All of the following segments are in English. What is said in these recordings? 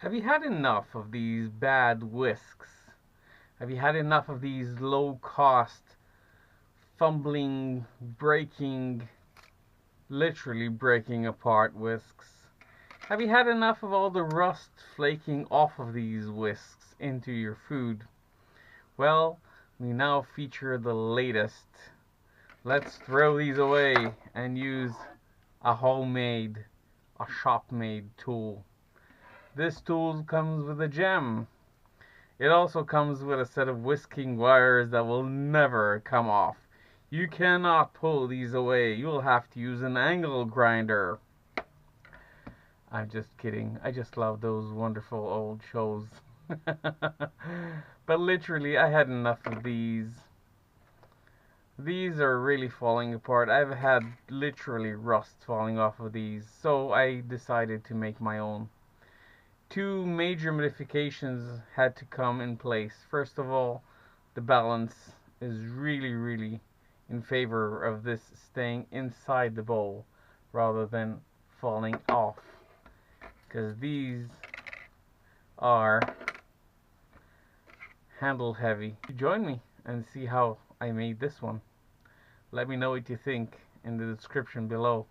Have you had enough of these bad whisks? Have you had enough of these low cost, fumbling, breaking, literally breaking apart whisks? Have you had enough of all the rust flaking off of these whisks into your food? Well, we now feature the latest. Let's throw these away and use a homemade, a shop-made tool. This tool comes with a gem. It also comes with a set of whisking wires that will never come off. You cannot pull these away. You'll have to use an angle grinder. I'm just kidding. I just love those wonderful old shows. But literally, I had enough of these. These are really falling apart. I've had literally rust falling off of these, so I decided to make my own. Two major modifications had to come in place. First of all, the balance is really in favor of this staying inside the bowl rather than falling off, because these are handle heavy. Join me and see how I made this one. Let me know what you think in the description below.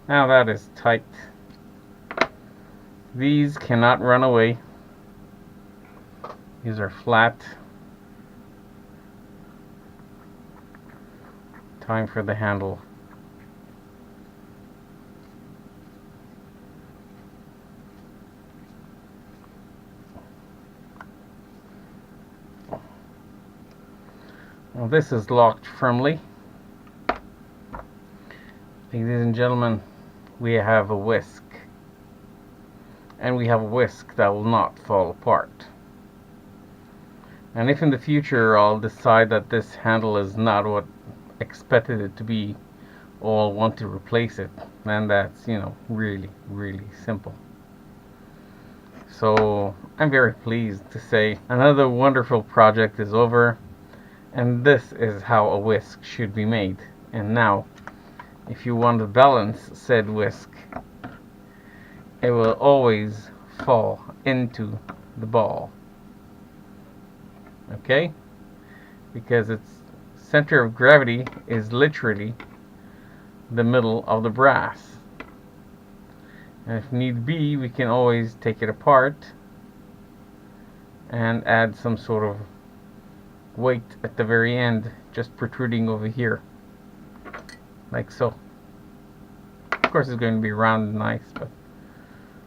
Now that is tight. These cannot run away. These are flat. Time for the handle. Well, this is locked firmly. Ladies and gentlemen, we have a whisk. And we have a whisk that will not fall apart. And if in the future I'll decide that this handle is not what I expected it to be, or I'll want to replace it, then that's, really, really simple. So I'm very pleased to say another wonderful project is over, and this is how a whisk should be made. And now, if you want to balance said whisk, it will always fall into the ball. Okay? Because its center of gravity is literally the middle of the brass. And if need be, we can always take it apart and add some sort of weight at the very end, just protruding over here, like so. Of course, it's going to be round and nice, but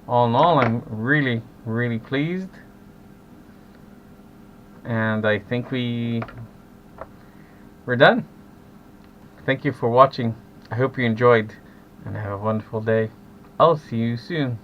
all in all, I'm really, really pleased. And I think we're done. Thank you for watching. I hope you enjoyed, and have a wonderful day. I'll see you soon.